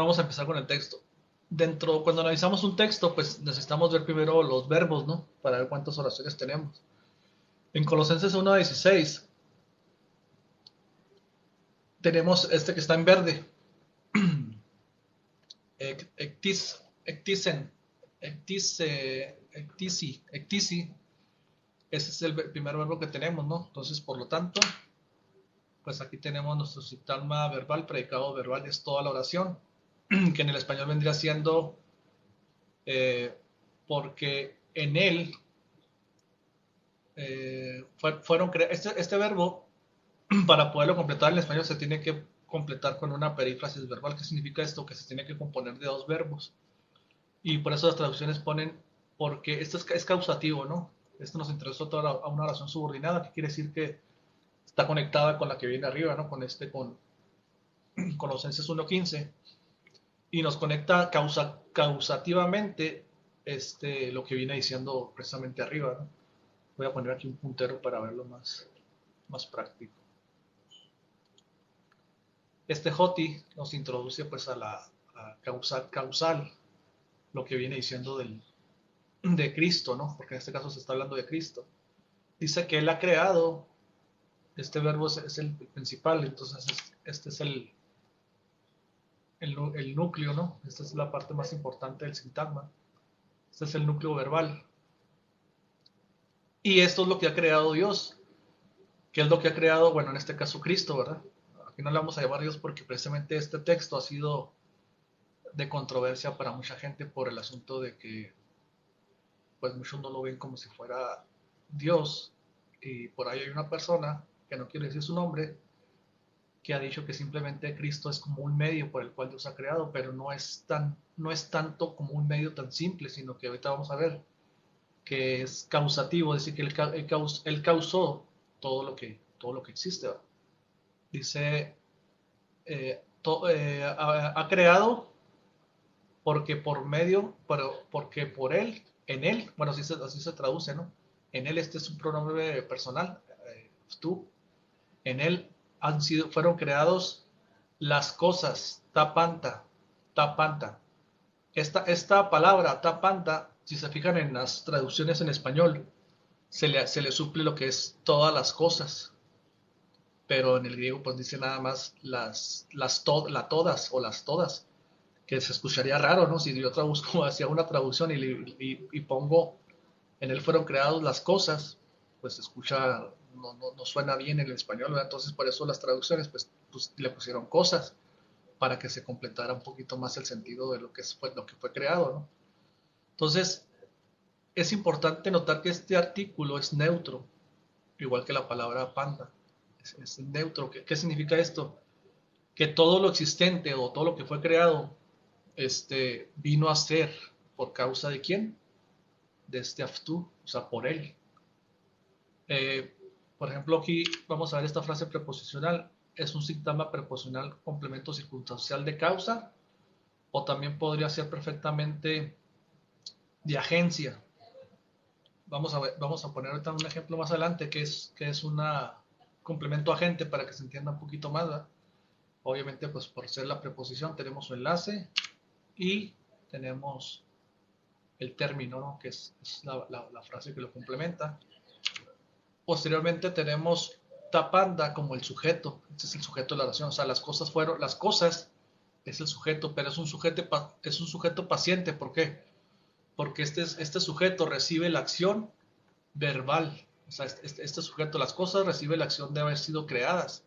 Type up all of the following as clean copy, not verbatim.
vamos a empezar con el texto. Cuando analizamos un texto, pues necesitamos ver primero los verbos, ¿no? Para ver cuántas oraciones tenemos. En Colosenses 1:16 tenemos este que está en verde. Ectisen, ectisi. Ese es el primer verbo que tenemos, ¿no? Entonces, por lo tanto, pues aquí tenemos nuestro sintagma verbal, predicado verbal, es toda la oración, que en el español vendría siendo porque en él este verbo, para poderlo completar en español, se tiene que completar con una perífrasis verbal. ¿Qué significa esto? Que se tiene que componer de dos verbos. Y por eso las traducciones ponen, porque esto es causativo, ¿no? Esto nos interesó a una oración subordinada, que quiere decir que está conectada con la que viene arriba, ¿no? Con Colosenses 1:15. Y nos conecta causativamente lo que viene diciendo precisamente arriba, ¿no? Voy a poner aquí un puntero para verlo más práctico. Este Joti nos introduce pues a la causal, lo que viene diciendo de Cristo, ¿no? Porque en este caso se está hablando de Cristo. Dice que Él ha creado, este verbo es el principal, entonces este es el núcleo, ¿no? Esta es la parte más importante del sintagma. Este es el núcleo verbal. Y esto es lo que ha creado Dios. ¿Qué es lo que ha creado? Bueno, en este caso Cristo, ¿verdad? Aquí no le vamos a llamar Dios porque precisamente este texto ha sido de controversia para mucha gente por el asunto de que pues muchos no lo ven como si fuera Dios, y por ahí hay una persona, que no quiero decir su nombre, que ha dicho que simplemente Cristo es como un medio por el cual Dios ha creado, pero no es tanto como un medio tan simple, sino que ahorita vamos a ver que es causativo, es decir, que él causó todo lo que existe, ¿verdad? Dice, ha creado porque por medio, porque por él, en él, bueno, así se traduce, ¿no? En él este es un pronombre personal, tú, en él fueron creados las cosas, tapanta. Esta palabra, tapanta, si se fijan en las traducciones en español, se le suple lo que es todas las cosas, pero en el griego pues dice nada más todas o las todas, que se escucharía raro, ¿no? Si yo traduzco hacia una traducción y pongo en él fueron creadas las cosas, pues se escucha, no suena bien en el español, ¿verdad? Entonces por eso las traducciones pues le pusieron cosas para que se completara un poquito más el sentido de lo que fue creado, ¿no? Entonces es importante notar que este artículo es neutro, igual que la palabra panda. Es neutro. ¿Qué significa esto? Que todo lo existente o todo lo que fue creado vino a ser por causa de quién? De este Aftú, o sea, por él. Eh, por ejemplo, aquí vamos a ver esta frase preposicional. Es un sintagma preposicional complemento circunstancial de causa, o también podría ser perfectamente de agencia. Vamos a poner ahorita un ejemplo más adelante que es un complemento agente para que se entienda un poquito más, ¿verdad? Obviamente, pues por ser la preposición tenemos su enlace y tenemos el término, ¿no? Que es la frase que lo complementa. Posteriormente tenemos tapanda como el sujeto. Este es el sujeto de la oración. O sea, las cosas es el sujeto, pero es un sujeto paciente. ¿Por qué? Porque este sujeto recibe la acción verbal. O sea, este sujeto, las cosas, recibe la acción de haber sido creadas.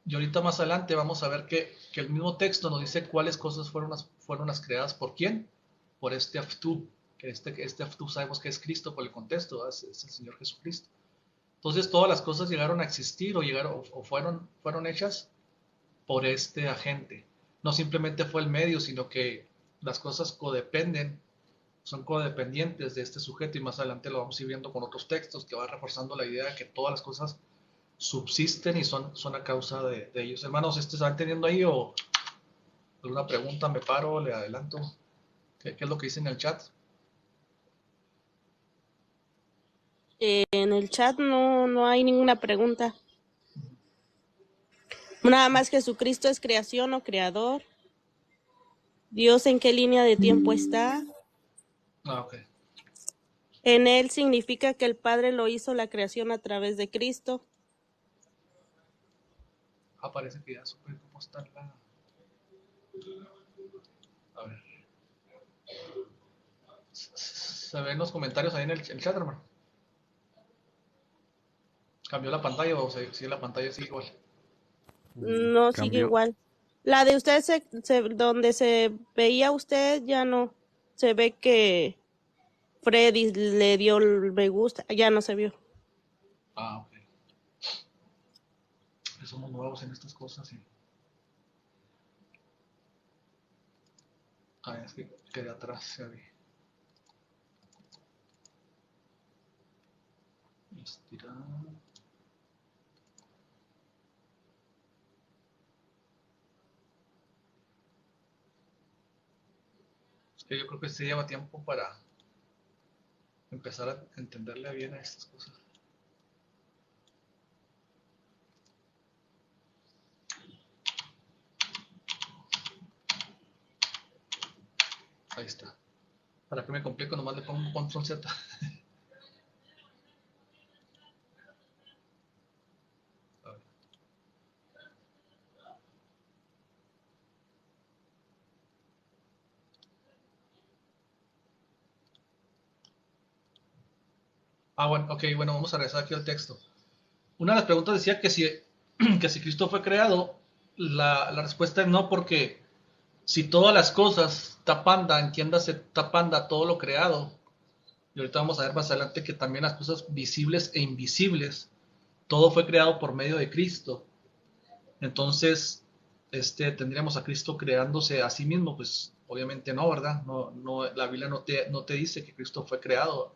Y ahorita más adelante vamos a ver que el mismo texto nos dice cuáles cosas fueron las creadas por quién. Por este Aftú. Que este Aftú sabemos que es Cristo por el contexto, es el Señor Jesucristo. Entonces todas las cosas llegaron a existir o fueron hechas por este agente. No simplemente fue el medio, sino que las cosas son codependientes de este sujeto, y más adelante lo vamos a ir viendo con otros textos que va reforzando la idea de que todas las cosas subsisten y son a causa de ellos. Hermanos, ¿están teniendo ahí o alguna pregunta? Me paro, le adelanto. ¿Qué es lo que dice en el chat? En el chat no hay ninguna pregunta. Nada más Jesucristo es creación o creador. Dios en qué línea de tiempo está. Ah, ok. En él significa que el Padre lo hizo la creación a través de Cristo. Ah, parece que ya supe cómo está la... A ver. ¿Se ven los comentarios ahí en el chat, hermano? ¿Cambió la pantalla o sigue la pantalla sigue igual? No sigue Cambió. igual. La de usted, donde se veía usted, ya no. Se ve que Freddy le dio el me gusta, ya no se vio. Ah, ok. Somos nuevos en estas cosas y... Ah, es que quedé atrás, se ve. Estirar. Es que yo creo que sí lleva tiempo para empezar a entenderle bien a estas cosas. Ahí está. ¿Para que me complico? Nomás le pongo un control Z. A ver. Ah, bueno, ok, bueno, vamos a regresar aquí al texto. Una de las preguntas decía que si, que si Cristo fue creado, la respuesta es no, porque si todas las cosas, tapanda, entiéndase tapanda, todo lo creado, y ahorita vamos a ver más adelante que también las cosas visibles e invisibles, todo fue creado por medio de Cristo. Entonces, tendríamos a Cristo creándose a sí mismo, pues obviamente no, ¿verdad? No, no, la Biblia no te dice que Cristo fue creado,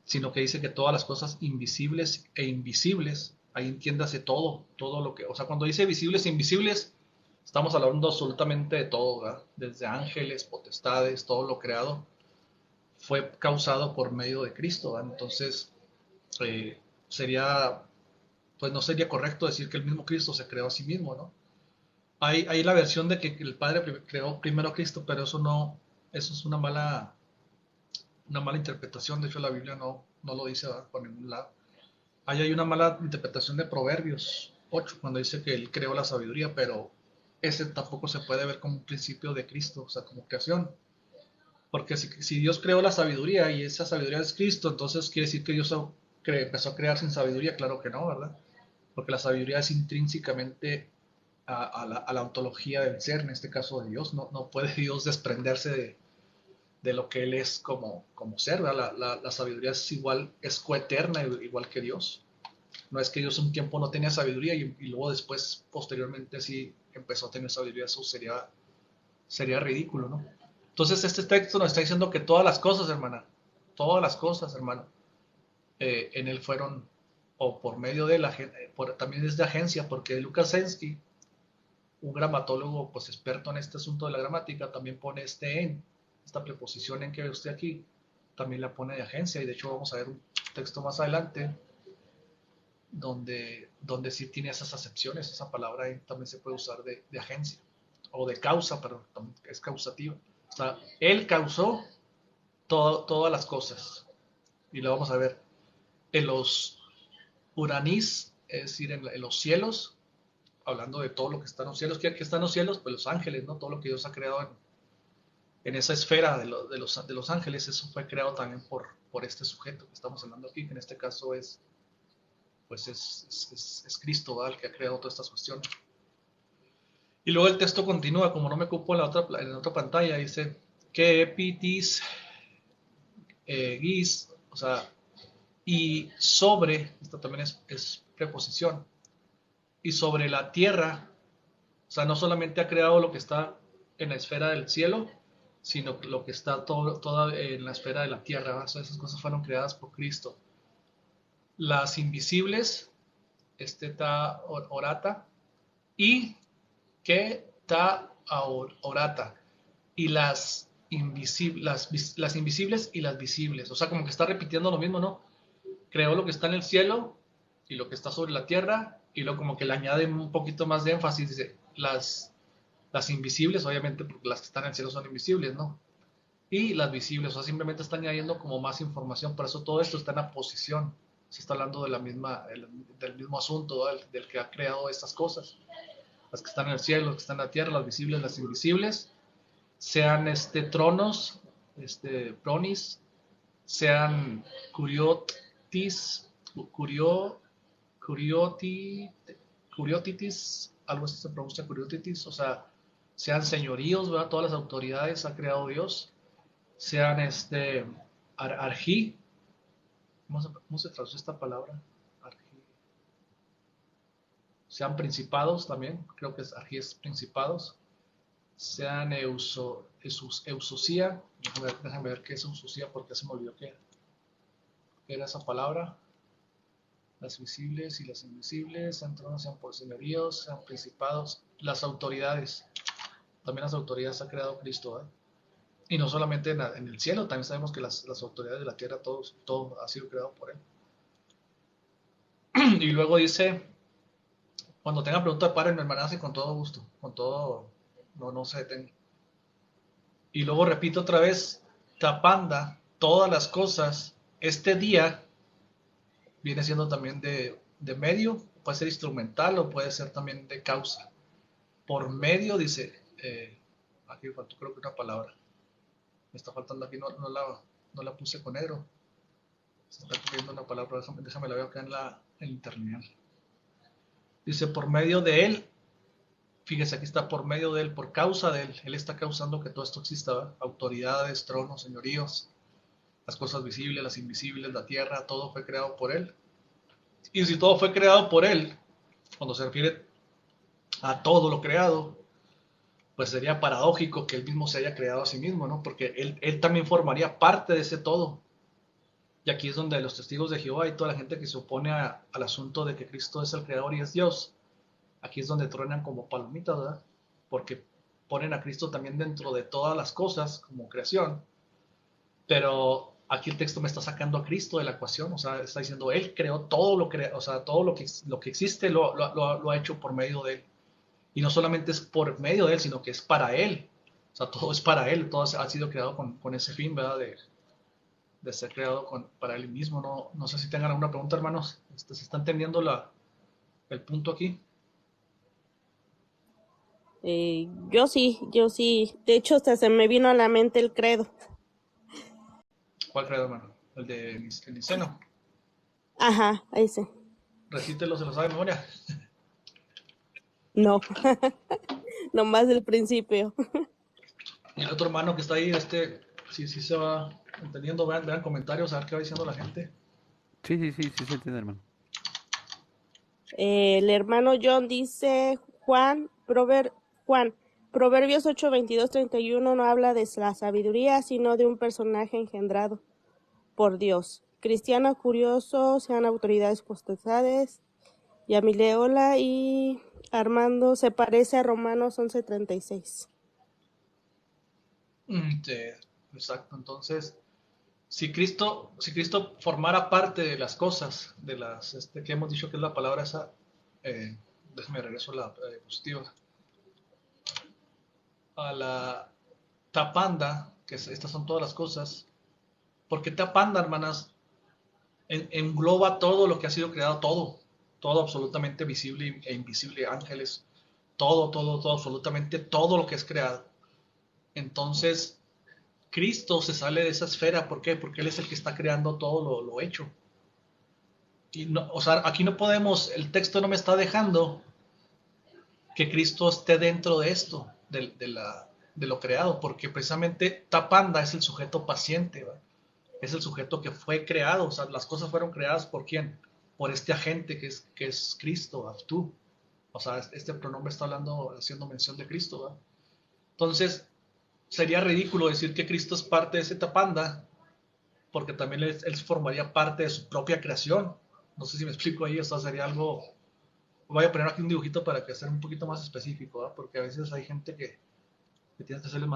sino que dice que todas las cosas invisibles e invisibles, ahí entiéndase todo, todo lo que, o sea, cuando dice visibles e invisibles, estamos hablando absolutamente de todo, ¿verdad? Desde ángeles, potestades, todo lo creado fue causado por medio de Cristo, ¿verdad? Entonces, sería, pues no sería correcto decir que el mismo Cristo se creó a sí mismo, ¿no? Hay la versión de que el Padre creó primero a Cristo, pero eso no, eso es una mala interpretación. De hecho, la Biblia no lo dice, ¿verdad? Por ningún lado. Ahí hay una mala interpretación de Proverbios 8 cuando dice que él creó la sabiduría, pero ese tampoco se puede ver como un principio de Cristo, o sea, como creación. Porque si Dios creó la sabiduría y esa sabiduría es Cristo, entonces quiere decir que Dios empezó a crear sin sabiduría. Claro que no, ¿verdad? Porque la sabiduría es intrínsecamente a la ontología del ser, en este caso de Dios. No puede Dios desprenderse de lo que Él es como ser, ¿verdad? La sabiduría es igual, es coeterna, igual que Dios. No es que Dios un tiempo no tenía sabiduría y luego después, posteriormente, sí empezó a tener sabiduría. Eso sería ridículo, ¿no? Entonces este texto nos está diciendo que todas las cosas, hermana, todas las cosas, hermano, en él fueron, o por medio de también es de agencia, porque Lucas Sensky, un gramatólogo pues experto en este asunto de la gramática, también pone esta preposición en que ve usted aquí, también la pone de agencia, y de hecho vamos a ver un texto más adelante donde sí tiene esas acepciones, esa palabra ahí también se puede usar de agencia, o de causa, perdón, es causativa. O sea, él causó todas las cosas, y lo vamos a ver en los uranís, es decir, en los cielos, hablando de todo lo que está en los cielos. ¿Qué está en los cielos? Pues los ángeles, ¿no? Todo lo que Dios ha creado en esa esfera de los ángeles, eso fue creado también por este sujeto que estamos hablando aquí, que en este caso pues es Cristo, ¿verdad? El que ha creado todas estas cuestiones. Y luego el texto continúa, como no me ocupo en la otra pantalla, dice que epitis gis, o sea, y sobre, esto también es preposición, y sobre la tierra, o sea, no solamente ha creado lo que está en la esfera del cielo, sino lo que está todo en la esfera de la tierra. O sea, esas cosas fueron creadas por Cristo. Las invisibles, ta orata, y que ta orata. Y las invisibles y las visibles. O sea, como que está repitiendo lo mismo, ¿no? Creó lo que está en el cielo y lo que está sobre la tierra, y luego como que le añade un poquito más de énfasis, dice, las Las invisibles, obviamente, porque las que están en el cielo son invisibles, ¿no? Y las visibles, o sea, simplemente están añadiendo como más información, por eso todo esto está en la posición, se está hablando de la misma, del mismo asunto, ¿no? Del que ha creado estas cosas, las que están en el cielo, las que están en la tierra, las visibles, las invisibles, sean tronos, pronis, sean curiotis, curio, curioti, curiotitis, algo así se pronuncia curiotitis, o sea, sean señoríos, ¿verdad? Todas las autoridades ha creado Dios, sean arjí, ¿cómo se traduce esta palabra? Arjí. Sean principados también, creo que es arjí es principados, sean eusosía, déjame ver qué es eusosía porque se me olvidó qué era esa palabra, las visibles y las invisibles, sean tronos, sean por señoríos, sean principados, las autoridades, también las autoridades ha creado Cristo, ¿eh? Y no solamente en el cielo, también sabemos que las autoridades de la tierra, todo ha sido creado por él. Y luego dice, cuando tenga pregunta, paren, hermanazo, y con todo gusto, con todo, no se detenga. Y luego repito otra vez, tapanda todas las cosas, este día viene siendo también de medio, puede ser instrumental o puede ser también de causa. Por medio, dice, aquí faltó creo que una palabra, me está faltando aquí, no la puse con negro, se está cubriendo una palabra, déjame la veo acá en internet. Dice, por medio de él, fíjese, aquí está, por medio de él, por causa de él está causando que todo esto exista, ¿verdad? Autoridades, tronos, señoríos, las cosas visibles, las invisibles, la tierra, todo fue creado por él. Y si todo fue creado por él, cuando se refiere a todo lo creado, pues sería paradójico que él mismo se haya creado a sí mismo, ¿no? Porque él también formaría parte de ese todo. Y aquí es donde los testigos de Jehová y toda la gente que se opone al asunto de que Cristo es el creador y es Dios, aquí es donde truenan como palomitas, ¿verdad? Porque ponen a Cristo también dentro de todas las cosas como creación, pero aquí el texto me está sacando a Cristo de la ecuación, o sea, está diciendo, Él creó todo o sea, todo lo que existe lo ha hecho por medio de Él. Y no solamente es por medio de Él, sino que es para Él. O sea, todo es para Él, todo ha sido creado con ese fin, ¿verdad? De ser creado para Él mismo. No sé si tengan alguna pregunta, hermanos. ¿Se está entendiendo el punto aquí? Yo sí. De hecho, hasta se me vino a la mente el credo. ¿Cuál credo, hermano? El de Niceno. Ajá, ese. Recítelo, se lo sabe de memoria. No, nomás del principio. Y el otro hermano que está ahí, sí se va entendiendo, vean comentarios, a ver qué va diciendo la gente. Sí se entiende, hermano. El hermano John dice, Juan, Proverbios 8, 22, 31 no habla de la sabiduría, sino de un personaje engendrado por Dios. Cristiano curioso, sean autoridades potestades. Yamileola y Armando se parece a Romanos 11:36. Exacto, entonces, si Cristo formara parte de las cosas, que hemos dicho que es la palabra esa, déjame regreso a la diapositiva, a la tapanda, estas son todas las cosas, porque tapanda, hermanas, engloba todo lo que ha sido creado, todo absolutamente visible e invisible, ángeles, todo, absolutamente todo lo que es creado. Entonces, Cristo se sale de esa esfera, ¿por qué? Porque Él es el que está creando todo lo hecho. Y no, o sea, aquí no podemos, el texto no me está dejando que Cristo esté dentro de esto, de lo creado, porque precisamente Tapanda es el sujeto paciente, ¿verdad? Es el sujeto que fue creado, o sea, las cosas fueron creadas ¿por quién? Por este agente que es Cristo, Aftú. O sea, este pronombre está haciendo mención de Cristo, ¿verdad? Entonces, sería ridículo decir que Cristo es parte de ese Tapanda, porque también él formaría parte de su propia creación. No sé si me explico ahí, o sea, sería algo... Voy a poner aquí un dibujito para que sea un poquito más específico, ¿verdad? Porque a veces hay gente que tiene que hacerle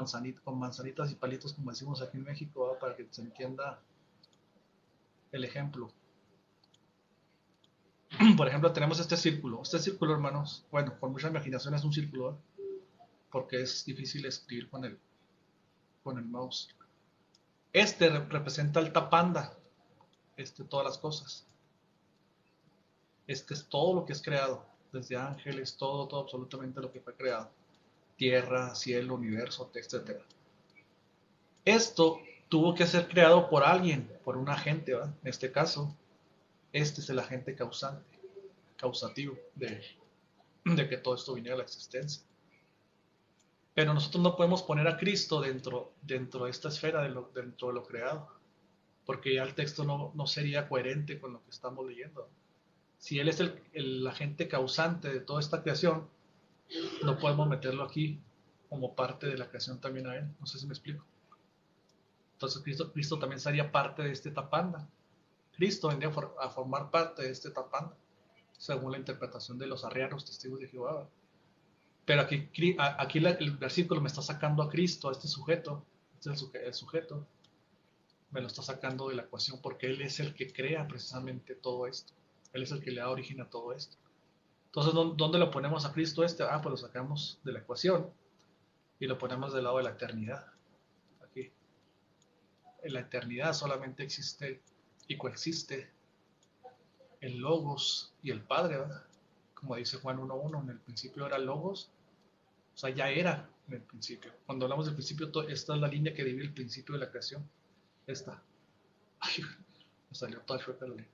con manzanitas y palitos, como decimos aquí en México, ¿verdad? Para que se entienda el ejemplo. Por ejemplo, tenemos este círculo, hermanos, bueno, con mucha imaginación es un círculo, ¿verdad? porque es difícil escribir con el mouse. Representa el tapanda, todas las cosas. Es todo lo que es creado, desde ángeles, todo absolutamente lo que fue creado. Tierra, cielo, universo, etc. Esto tuvo que ser creado por alguien, por un agente, ¿verdad? En este caso, este es el agente causativo de que todo esto viniera a la existencia. Pero nosotros no podemos poner a Cristo dentro de esta esfera, dentro de lo creado, porque ya el texto no sería coherente con lo que estamos leyendo. Si Él es el agente causante de toda esta creación, no podemos meterlo aquí como parte de la creación también a Él. No sé si me explico. Entonces Cristo también sería parte de este tapanda. Cristo vendría a formar parte de este tapanda, según la interpretación de los arrianos testigos de Jehová. Pero aquí el versículo me está sacando a Cristo, a este sujeto, el sujeto, me lo está sacando de la ecuación porque Él es el que crea precisamente todo esto. Él es el que le da origen a todo esto. Entonces, ¿dónde lo ponemos a Cristo este? Pues lo sacamos de la ecuación y lo ponemos del lado de la eternidad. Aquí. En la eternidad solamente existe y coexiste el Logos y el Padre, ¿verdad? Como dice Juan 1.1, en el principio era Logos, o sea, ya era en el principio. Cuando hablamos del principio, esta es la línea que divide el principio de la creación. Esta. Ay, me salió toda chueca la línea.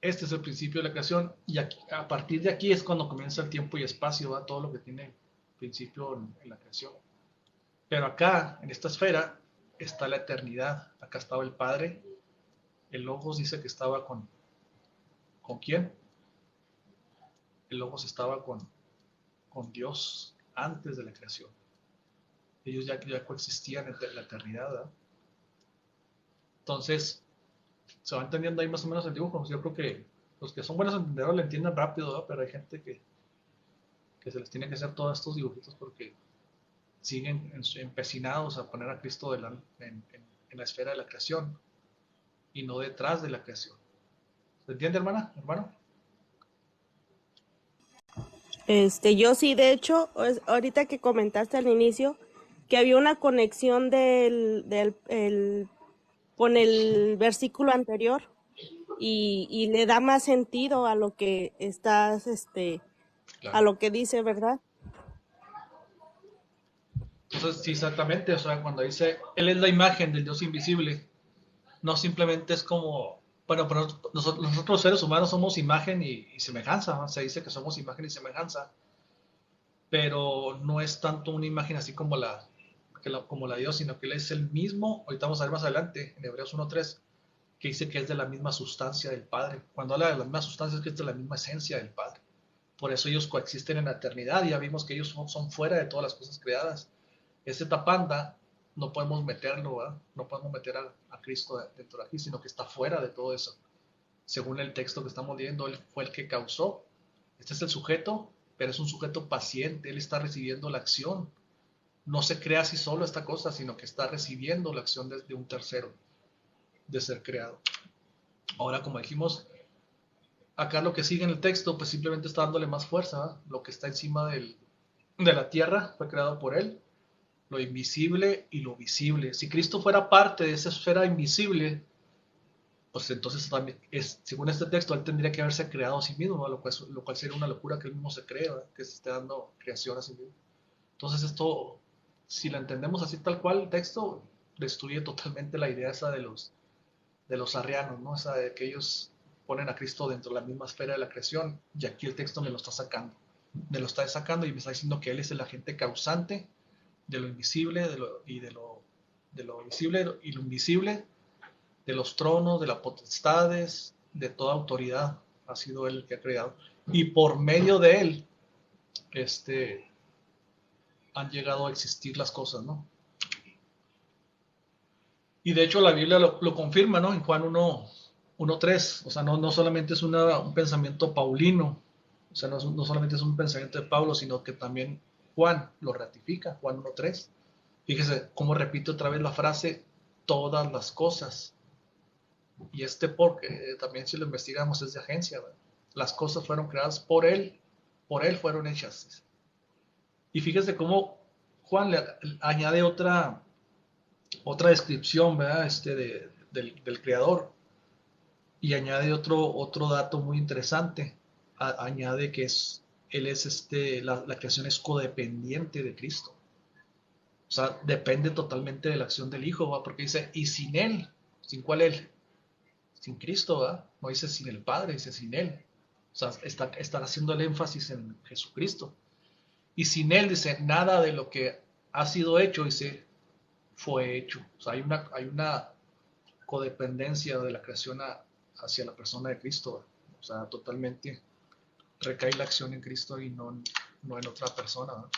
Este es el principio de la creación y a partir de aquí es cuando comienza el tiempo y espacio, ¿va? Todo lo que tiene principio en la creación. Pero acá, en esta esfera, está la eternidad. Acá estaba el Padre. El Logos dice que estaba ¿con quién? El Logos estaba con Dios antes de la creación. Ellos ya coexistían en la eternidad, ¿verdad? Entonces, se va entendiendo ahí más o menos el dibujo. Yo creo que los que son buenos entendedores lo entienden rápido, ¿verdad? Pero hay gente que se les tiene que hacer todos estos dibujitos porque siguen empecinados a poner a Cristo en la esfera de la creación y no detrás de la creación. ¿Se entiende, hermana? ¿Hermano? Yo sí, de hecho, ahorita que comentaste al inicio que había una conexión con el versículo anterior y le da más sentido a lo que estás, Claro. a lo que dice, ¿verdad? Entonces, sí, exactamente. O sea, cuando dice, Él es la imagen del Dios invisible, no simplemente es como, bueno, pero nosotros los seres humanos somos imagen y semejanza, ¿no? Se dice que somos imagen y semejanza, pero no es tanto una imagen así como como la de Dios, sino que Él es el mismo, ahorita vamos a ver más adelante, en Hebreos 1.3, que dice que es de la misma sustancia del Padre. Cuando habla de la misma sustancia es que es de la misma esencia del Padre. Por eso ellos coexisten en la eternidad y ya vimos que ellos son fuera de todas las cosas creadas. Ese tapanda no podemos meterlo, ¿verdad? No podemos meter a Cristo dentro de aquí, sino que está fuera de todo eso. Según el texto que estamos leyendo, Él fue el que causó. Este es el sujeto, pero es un sujeto paciente. Él está recibiendo la acción. No se crea así solo esta cosa, sino que está recibiendo la acción de un tercero, de ser creado. Ahora, como dijimos, acá lo que sigue en el texto, pues simplemente está dándole más fuerza, ¿verdad? Lo que está encima de la tierra fue creado por Él, lo invisible y lo visible. Si Cristo fuera parte de esa esfera invisible, pues entonces también, según este texto, Él tendría que haberse creado a sí mismo, lo cual sería una locura que Él mismo se cree, ¿verdad? Que se esté dando creación a sí mismo. Entonces esto, si la entendemos así tal cual, el texto destruye totalmente la idea esa de los arrianos, ¿no? Esa de que ellos ponen a Cristo dentro de la misma esfera de la creación, y aquí el texto me lo está sacando. Me lo está sacando y me está diciendo que Él es el agente causante de lo invisible de lo visible y lo invisible, de los tronos, de las potestades, de toda autoridad. Ha sido Él el que ha creado. Y por medio de Él, han llegado a existir las cosas, ¿no? Y de hecho la Biblia lo confirma, ¿no? En Juan 1.3, o sea, no solamente es un pensamiento paulino, o sea, no solamente es un pensamiento de Pablo, sino que también Juan lo ratifica, Juan 1.3. Fíjese cómo repite otra vez la frase, todas las cosas. Y porque también si lo investigamos es de agencia, ¿verdad? Las cosas fueron creadas por él fueron hechas. Y fíjese cómo Juan le añade otra descripción, ¿verdad? Del creador. Y añade otro dato muy interesante. Añade que él es la creación es codependiente de Cristo. O sea, depende totalmente de la acción del Hijo, ¿va? Porque dice, y sin Él, ¿sin cuál Él? Sin Cristo, ¿va? No dice sin el Padre, dice sin Él. O sea, está haciendo el énfasis en Jesucristo. Y sin Él, dice, nada de lo que ha sido hecho, dice, fue hecho. O sea, hay una codependencia de la creación hacia la persona de Cristo, ¿va? O sea, totalmente recae la acción en Cristo y no en otra persona, ¿va?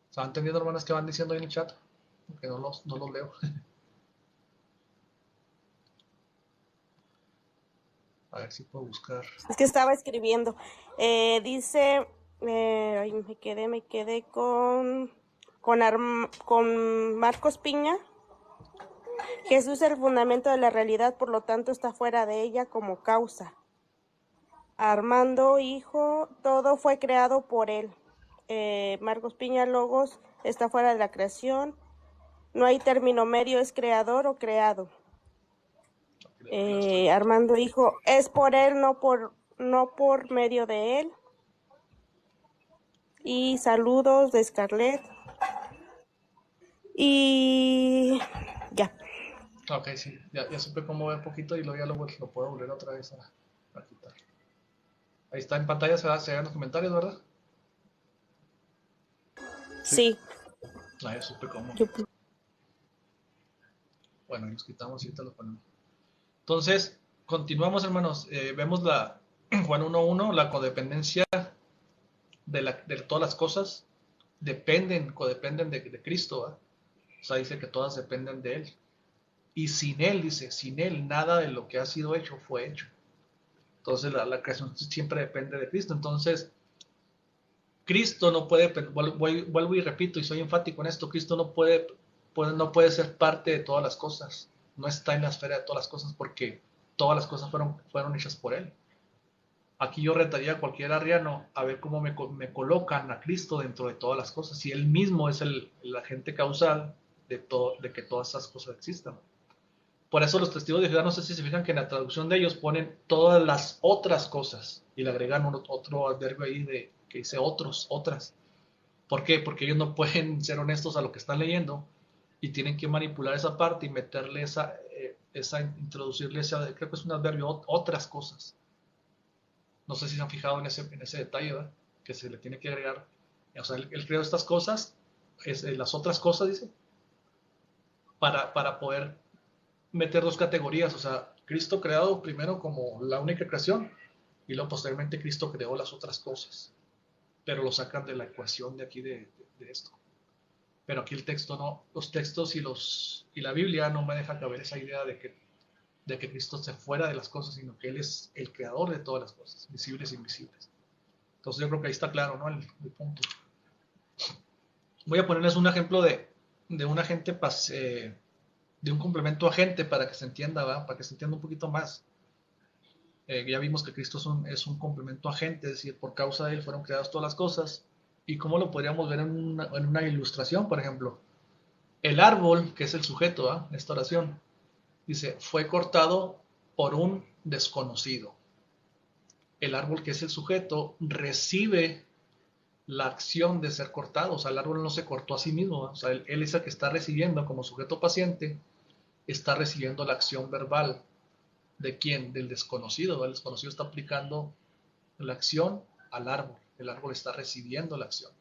¿Están entendiendo, hermanas, que van diciendo ahí en el chat? Que no los leo. A ver si puedo buscar. Es que estaba escribiendo. Dice, ay, me quedé con Marcos Piña. Jesús es el fundamento de la realidad, por lo tanto está fuera de ella como causa. Armando, hijo, todo fue creado por él. Marcos Piña, Logos, está fuera de la creación. No hay término medio, es creador o creado. Armando, hijo, es por él, no por medio de él. Y saludos de Scarlett. Y ya. Ok, sí, ya supe cómo ver un poquito y luego ya lo puedo volver otra vez a quitar. Ahí está en pantalla, se ven los comentarios, ¿verdad? Sí. Ya supe cómo. Bueno, los quitamos y ahorita los ponemos. Entonces, continuamos, hermanos. Vemos Juan 1.1, la codependencia de todas las cosas codependen de Cristo, ¿va? O sea, dice que todas dependen de Él. Y sin Él, dice, sin Él nada de lo que ha sido hecho fue hecho. Entonces la creación siempre depende de Cristo. Entonces, Cristo no puede, vuelvo y repito y soy enfático en esto, Cristo no puede ser parte de todas las cosas. No está en la esfera de todas las cosas porque todas las cosas fueron hechas por Él. Aquí yo retaría a cualquier arriano a ver cómo me colocan a Cristo dentro de todas las cosas. Si Él mismo es el agente causal de que todas esas cosas existan. Por eso los testigos de Jehová, no sé si se fijan que en la traducción de ellos ponen todas las otras cosas y le agregan otro adverbio ahí que dice otras. ¿Por qué? Porque ellos no pueden ser honestos a lo que están leyendo y tienen que manipular esa parte y meterle introducirle creo que es un adverbio, otras cosas. No sé si se han fijado en ese detalle, ¿verdad? Que se le tiene que agregar. O sea, él creó estas cosas, las otras cosas, dice, para poder meter dos categorías, o sea, Cristo creado primero como la única creación y luego posteriormente Cristo creó las otras cosas, pero lo sacan de la ecuación de aquí de esto. Pero aquí el texto no, los textos y la Biblia no me deja caber esa idea de que Cristo se fuera de las cosas, sino que Él es el creador de todas las cosas, visibles e invisibles. Entonces yo creo que ahí está claro, ¿no? El punto. Voy a ponerles un ejemplo de un agente de un complemento agente para que se entienda, ¿verdad? Para que se entienda un poquito más. Ya vimos que Cristo es un complemento agente, es decir, por causa de Él fueron creadas todas las cosas. ¿Y cómo lo podríamos ver en una ilustración? Por ejemplo, el árbol, que es el sujeto, ¿verdad? De esta oración, dice, fue cortado por un desconocido. El árbol, que es el sujeto, recibe la acción de ser cortado. O sea, el árbol no se cortó a sí mismo, ¿verdad? O sea, él es el que está recibiendo como sujeto paciente, está recibiendo la acción verbal. ¿De quién? Del desconocido, ¿verdad? El desconocido está aplicando la acción al árbol. El árbol está recibiendo la acción.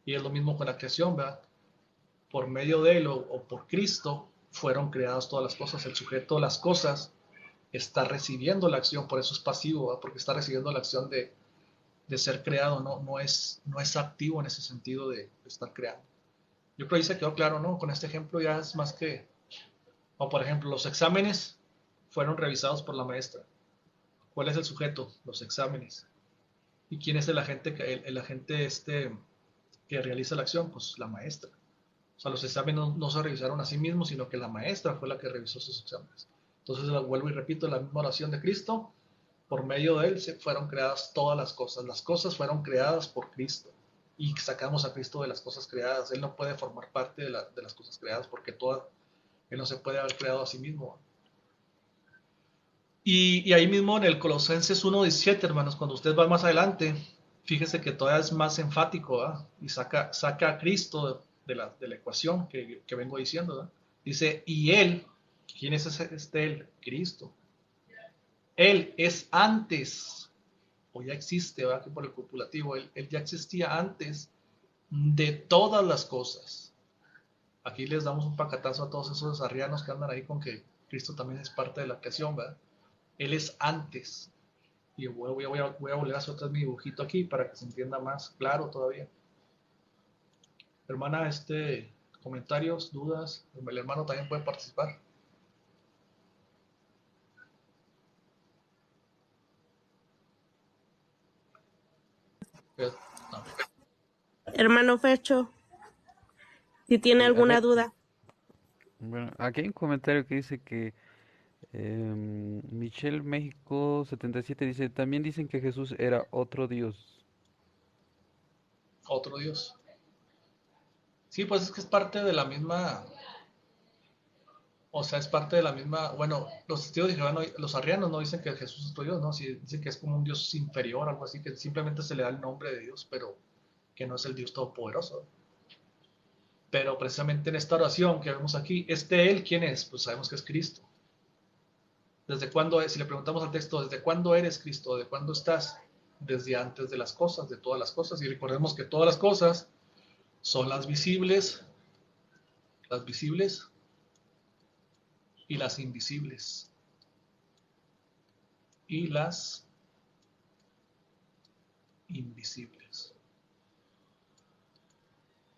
Y es lo mismo con la creación, ¿verdad? Por medio de él o por Cristo fueron creadas todas las cosas. El sujeto de las cosas está recibiendo la acción, por eso es pasivo, ¿verdad? Porque está recibiendo la acción de ser creado, no es activo en ese sentido de estar creado. Yo creo que se quedó claro, ¿no? Con este ejemplo ya es más que, o por ejemplo, los exámenes fueron revisados por la maestra. ¿Cuál es el sujeto? Los exámenes. ¿Y quién es el agente que realiza la acción? Pues la maestra. O sea, los exámenes no se revisaron a sí mismos, sino que la maestra fue la que revisó sus exámenes. Entonces, vuelvo y repito, la misma oración de Cristo, por medio de él se fueron creadas todas las cosas. Las cosas fueron creadas por Cristo. y sacamos a Cristo de las cosas creadas. Él no puede formar parte de las cosas creadas porque Él no se puede haber creado a sí mismo. Y ahí mismo en el Colosenses 1:17, hermanos, cuando usted va más adelante, fíjese que todavía es más enfático, ¿verdad? Y saca a Cristo de la ecuación que vengo diciendo, ¿verdad? Dice, y Él, ¿quién es Él? Cristo. Él es antes, o ya existe, ¿verdad? Que por el copulativo, él ya existía antes de todas las cosas. Aquí les damos un pacatazo a todos esos arrianos que andan ahí con que Cristo también es parte de la creación, ¿verdad? Él es antes. Y voy a volver a hacer otra vez mi dibujito aquí para que se entienda más claro todavía. Hermana, comentarios, dudas, el hermano también puede participar. No. Hermano Fercho, si tiene alguna duda. Bueno, aquí hay un comentario que dice que Michelle México 77 dice, también dicen que Jesús era otro Dios. Otro Dios. Sí, pues es que es parte de la misma, o sea, es parte de la misma, bueno, los testigos de Jehová, los arrianos no dicen que Jesús es otro Dios, ¿no? Sí, dicen que es como un Dios inferior, algo así, que simplemente se le da el nombre de Dios, pero que no es el Dios todopoderoso. Pero precisamente en esta oración que vemos aquí, Él, ¿quién es? Pues sabemos que es Cristo. ¿Desde cuándo es? Si le preguntamos al texto, ¿desde cuándo eres Cristo? ¿De cuándo estás? Desde antes de las cosas, de todas las cosas. Y recordemos que todas las cosas son las visibles y las invisibles. Y las invisibles.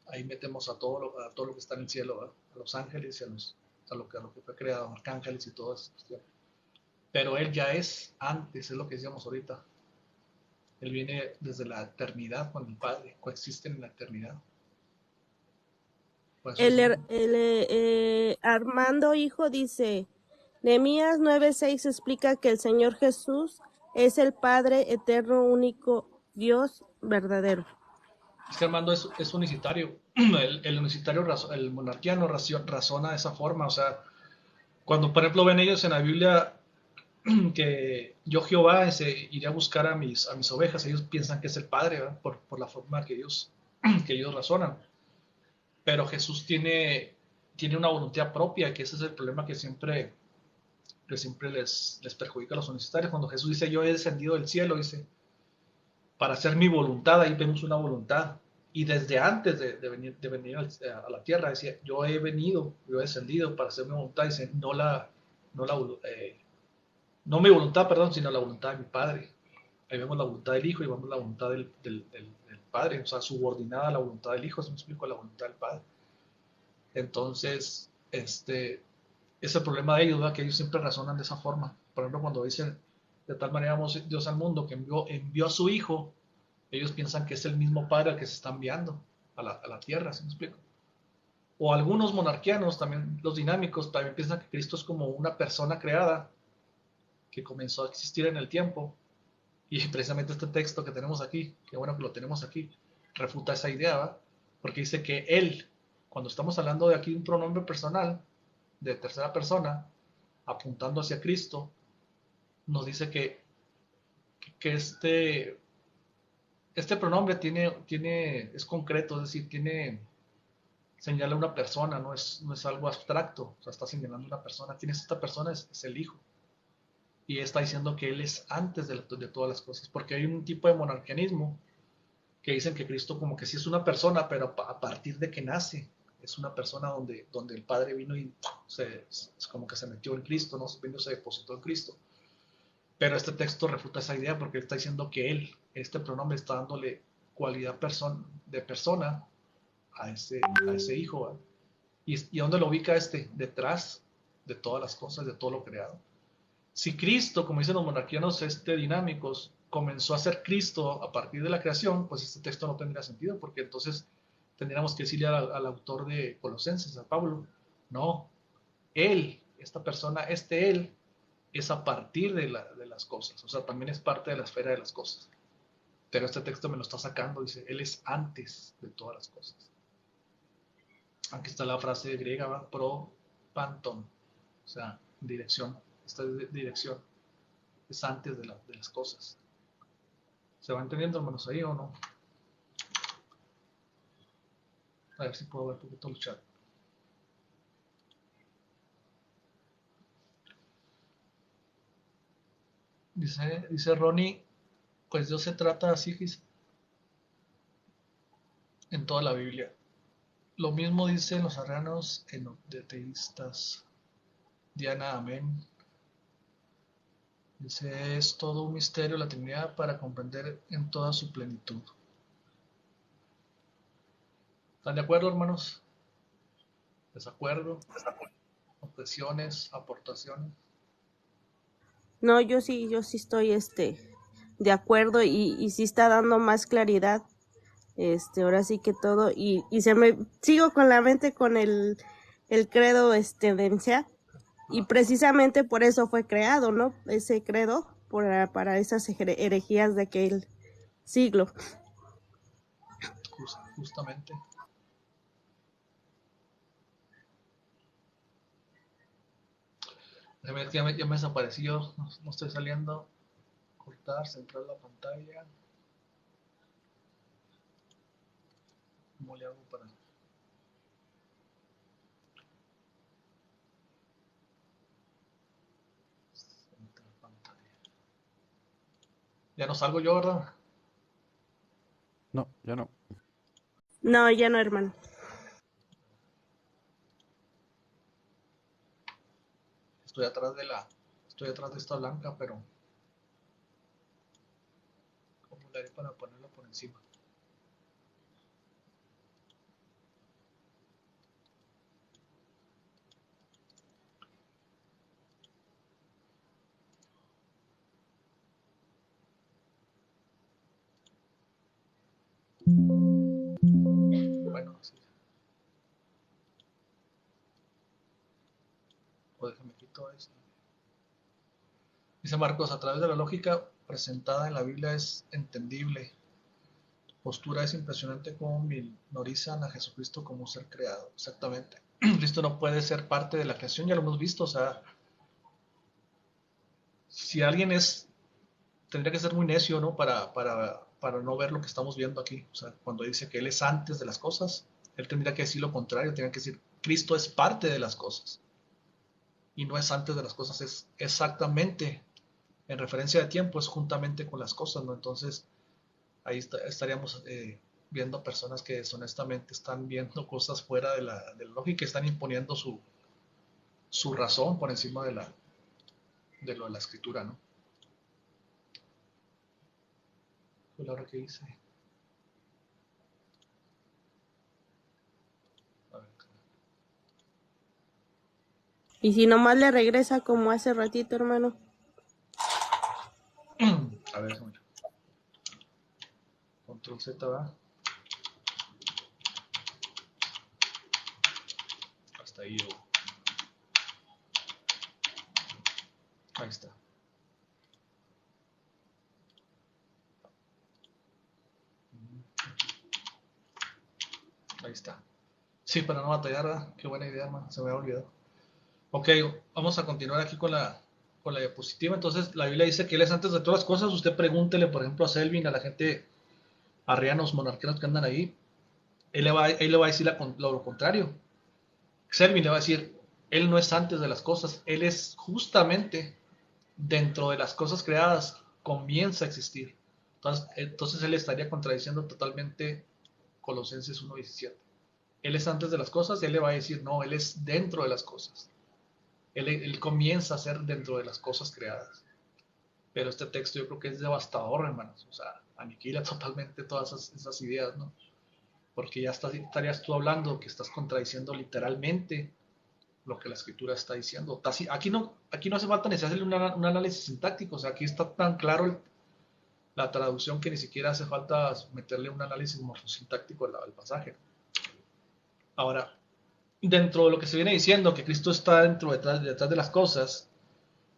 Ahí metemos a todo lo que está en el cielo, ¿verdad? A los ángeles y a lo que fue creado, arcángeles y todo eso. Pero Él ya es antes, es lo que decíamos ahorita. Él viene desde la eternidad con el Padre, coexisten en la eternidad. Pues Armando Hijo dice, Nehemías 9:6 explica que el Señor Jesús es el Padre eterno, único Dios verdadero. es que Armando es unicitario. El unicitario, el monarquiano razona de esa forma. O sea, cuando por ejemplo ven ellos en la Biblia que yo Jehová iré a buscar a mis ovejas, ellos piensan que es el Padre, ¿verdad? Por la forma que ellos razonan. Pero Jesús tiene una voluntad propia, que ese es el problema que siempre les perjudica a los universitarios. Cuando Jesús dice, yo he descendido del cielo, dice, para hacer mi voluntad, ahí vemos una voluntad. Y desde antes de venir a la tierra, decía, yo he descendido para hacer mi voluntad, dice, no mi voluntad, perdón, sino la voluntad de mi Padre. Ahí vemos la voluntad del Hijo y vemos la voluntad del Padre, o sea, subordinada a la voluntad del Hijo, se me explico, a la voluntad del Padre. Entonces, es el problema de ellos, ¿verdad? Que ellos siempre razonan de esa forma. Por ejemplo, cuando dicen, de tal manera amó Dios al mundo que envió a su Hijo, ellos piensan que es el mismo Padre al que se está enviando a la tierra, ¿sí me explico? O algunos monarquianos, también los dinámicos, también piensan que Cristo es como una persona creada que comenzó a existir en el tiempo. Y precisamente este texto que tenemos aquí, que bueno que lo tenemos aquí, refuta esa idea, ¿va? Porque dice que Él, cuando estamos hablando de aquí de un pronombre personal, de tercera persona, apuntando hacia Cristo, nos dice que este pronombre es concreto, es decir, señala una persona, no es algo abstracto, o sea, está señalando una persona. ¿Quién es esta persona? Es el Hijo. Y está diciendo que Él es antes de todas las cosas, porque hay un tipo de monarquianismo que dicen que Cristo como que sí es una persona, pero a partir de que nace, es una persona donde el Padre vino y es como que se metió en Cristo, ¿no? Se depositó en Cristo. Pero este texto refuta esa idea porque está diciendo que Él, este pronombre, está dándole cualidad de persona a ese Hijo, ¿verdad? ¿Y dónde lo ubica detrás de todas las cosas, de todo lo creado? Si Cristo, como dicen los monarquianos dinámicos, comenzó a ser Cristo a partir de la creación, pues este texto no tendría sentido, porque entonces tendríamos que decirle al autor de Colosenses, a Pablo, no, Él, esta persona, Él, es a partir de las cosas, o sea, también es parte de la esfera de las cosas. Pero este texto me lo está sacando, dice, Él es antes de todas las cosas. Aquí está la frase griega, ¿va? Pro panton, o sea, dirección. Esta dirección es antes de las cosas. ¿Se va entendiendo, hermanos, ahí o no? A ver si puedo ver un poquito el chat. Dice Ronnie, pues Dios se trata así en toda la Biblia. Lo mismo dicen los arrianos de teístas. Diana, amén. Dice, es todo un misterio la Trinidad para comprender en toda su plenitud. ¿Están de acuerdo, hermanos? ¿Desacuerdo? ¿Objeciones? ¿Aportaciones? No, yo sí estoy de acuerdo y sí está dando más claridad. Ahora sí que todo, y sigo con la mente con el credo de Nicea, y precisamente por eso fue creado, ¿no? Ese credo para esas herejías de aquel siglo. Justamente. Ya me desapareció, no estoy saliendo. Cortar, centrar la pantalla. ¿Cómo le hago para...? Centrar pantalla. Ya no salgo yo, ¿verdad? No, ya no. No, ya no, hermano. Estoy atrás de esta blanca, pero ¿cómo le haré para ponerla por encima? Bueno, así. O déjame quito esto. Dice Marcos, a través de la lógica presentada en la Biblia es entendible. Tu postura es impresionante como minorizan a Jesucristo como ser creado. Exactamente. Cristo no puede ser parte de la creación, ya lo hemos visto. O sea, si alguien tendría que ser muy necio, ¿no? Para no ver lo que estamos viendo aquí. O sea, cuando dice que Él es antes de las cosas, Él tendría que decir lo contrario, tendría que decir, Cristo es parte de las cosas. Y no es antes de las cosas, es exactamente, en referencia de tiempo, es juntamente con las cosas, ¿no? Entonces, ahí estaríamos viendo personas que deshonestamente están viendo cosas fuera de la lógica, están imponiendo su razón por encima de lo de la escritura, ¿no? Fue la hora que hice. A ver. Y si nomás le regresa como hace ratito, hermano. A ver, control Z, va. Hasta ahí yo. Ahí está. Ahí está. Sí, para no batallar, ¿verdad? Qué buena idea, man. Se me había olvidado. Ok, vamos a continuar aquí con la diapositiva. Entonces, la Biblia dice que Él es antes de todas las cosas. Usted pregúntele, por ejemplo, a Selvin, a la gente arrianos, monarqueros que andan ahí. Él le va a decir lo contrario. Selvin le va a decir, Él no es antes de las cosas. Él es justamente dentro de las cosas creadas. Comienza a existir. Entonces Él estaría contradiciendo totalmente Colosenses 1:17. Él es antes de las cosas, Él le va a decir, no, Él es dentro de las cosas. Él comienza a ser dentro de las cosas creadas. Pero este texto yo creo que es devastador, hermanos. O sea, aniquila totalmente todas esas ideas, ¿no? Porque ya estarías tú hablando que estás contradiciendo literalmente lo que la escritura está diciendo. Aquí no hace falta ni hacerle un análisis sintáctico. O sea, aquí está tan claro la traducción que ni siquiera hace falta meterle un análisis morfosintáctico al pasaje. Ahora, dentro de lo que se viene diciendo, que Cristo está detrás de las cosas,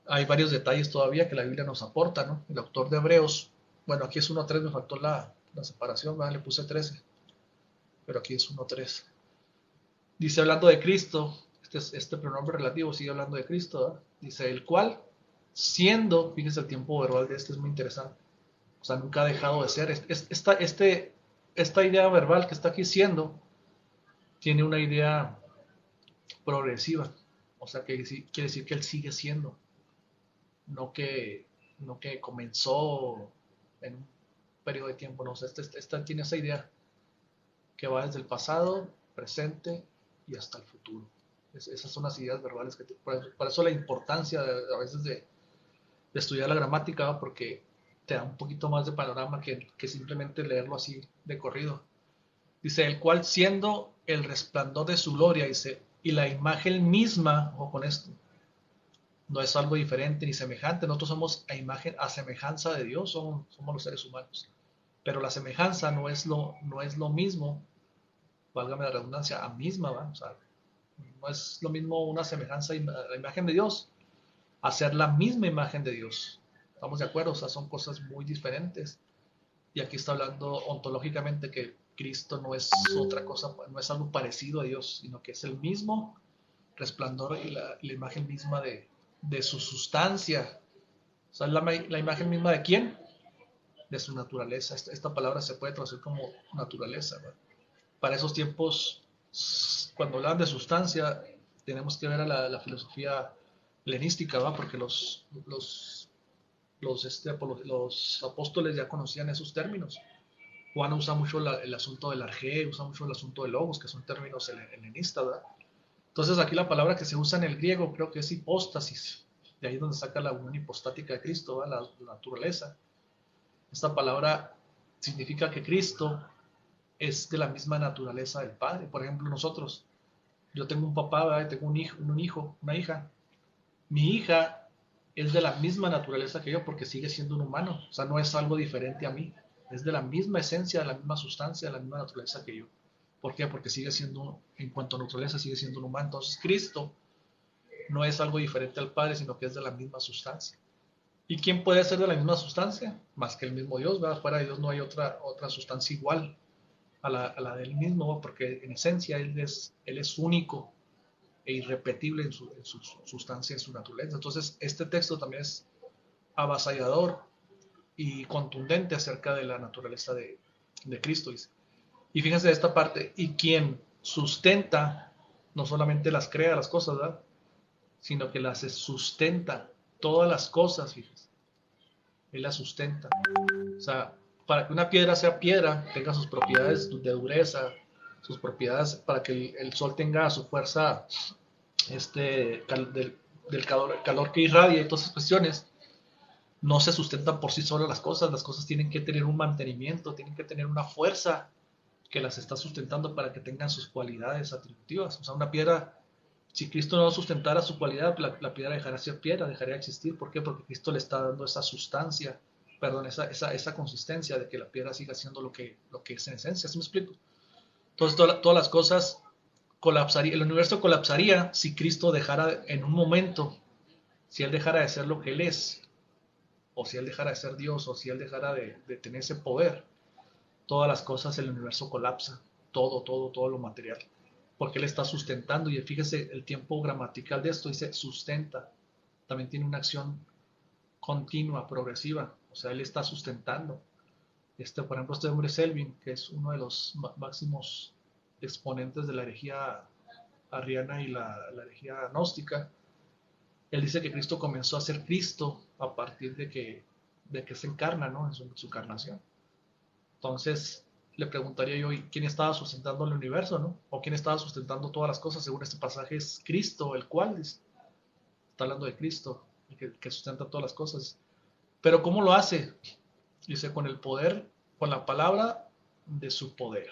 hay varios detalles todavía que la Biblia nos aporta, ¿no? El autor de Hebreos Bueno, aquí es 1:3, me faltó la separación, ¿verdad? Le puse 13, pero aquí es 1:3. Dice, hablando de Cristo, este pronombre relativo sigue hablando de Cristo, ¿verdad? Dice, el cual, siendo, fíjese el tiempo verbal de este es muy interesante, o sea, nunca ha dejado de ser. Esta idea verbal que está aquí siendo, tiene una idea progresiva, o sea, que quiere decir que él sigue siendo, no que, no que comenzó en un periodo de tiempo, no, o sea, esta tiene esa idea que va desde el pasado, presente y hasta el futuro. Esas son las ideas verbales por eso la importancia a veces de estudiar la gramática, ¿no? Porque te da un poquito más de panorama que simplemente leerlo así de corrido. Dice, el cual siendo el resplandor de su gloria, dice, y la imagen misma, o con esto, no es algo diferente ni semejante, nosotros somos a semejanza de Dios, somos los seres humanos, pero la semejanza no es lo mismo, válgame la redundancia, a misma, ¿va? O sea, no es lo mismo una semejanza a la imagen de Dios, a ser la misma imagen de Dios. ¿Estamos de acuerdo? O sea, son cosas muy diferentes. Y aquí está hablando ontológicamente que Cristo no es otra cosa, no es algo parecido a Dios, sino que es el mismo resplandor y la imagen misma de su sustancia. O sea, la imagen misma de quién? De su naturaleza. Esta palabra se puede traducir como naturaleza, ¿verdad? Para esos tiempos, cuando hablan de sustancia, tenemos que ver a la filosofía helenística, ¿verdad? Porque los apóstoles ya conocían esos términos. Juan usa mucho el asunto del arjé, usa mucho el asunto del logos, que son términos helenistas, ¿verdad? Entonces aquí la palabra que se usa en el griego creo que es hipóstasis, de ahí es donde saca la unión hipostática de Cristo, ¿verdad? La naturaleza. Esta palabra significa que Cristo es de la misma naturaleza del Padre. Por ejemplo, nosotros, yo tengo un papá, ¿verdad? Y tengo un hijo, una hija. Mi hija es de la misma naturaleza que yo porque sigue siendo un humano, o sea, no es algo diferente a mí, es de la misma esencia, de la misma sustancia, de la misma naturaleza que yo. ¿Por qué? Porque sigue siendo, en cuanto a naturaleza, sigue siendo un humano. Entonces, Cristo no es algo diferente al Padre, sino que es de la misma sustancia. ¿Y quién puede ser de la misma sustancia? Más que el mismo Dios, ¿verdad? Fuera de Dios no hay otra sustancia igual a la del mismo, porque en esencia Él es único e irrepetible en su sustancia, en su naturaleza. Entonces, este texto también es avasallador y contundente acerca de la naturaleza de Cristo. Dice. Y fíjense esta parte, y quien sustenta, no solamente las crea las cosas, ¿verdad? Sino que las sustenta, todas las cosas, fíjense. Él las sustenta. O sea, para que una piedra sea piedra, tenga sus propiedades de dureza, sus propiedades para que el sol tenga su fuerza del calor que irradia y todas esas cuestiones, no se sustentan por sí solas las cosas tienen que tener un mantenimiento, tienen que tener una fuerza que las está sustentando para que tengan sus cualidades atributivas. O sea, una piedra, si Cristo no sustentara su cualidad, la piedra dejaría de ser piedra, dejaría de existir. ¿Por qué? Porque Cristo le está dando esa sustancia, perdón, esa consistencia de que la piedra siga siendo lo que es en esencia. ¿Sí me explico? Entonces, todas las cosas colapsaría, el universo colapsaría si Cristo dejara en un momento, si Él dejara de ser lo que Él es, o si Él dejara de ser Dios, o si Él dejara de tener ese poder, todas las cosas, el universo colapsa, todo lo material, porque Él está sustentando, y fíjese el tiempo gramatical de esto, dice sustenta, también tiene una acción continua, progresiva, o sea, Él está sustentando. Por ejemplo, este hombre Selvin, que es uno de los máximos exponentes de la herejía arriana y la herejía gnóstica, él dice que Cristo comenzó a ser Cristo a partir de que se encarna, ¿no? En su encarnación. Entonces, le preguntaría yo, ¿quién estaba sustentando el universo, no? ¿O quién estaba sustentando todas las cosas? Según este pasaje es Cristo, el cual está hablando de Cristo, el que sustenta todas las cosas. Pero ¿cómo lo hace? Dice, con el poder, con la palabra de su poder.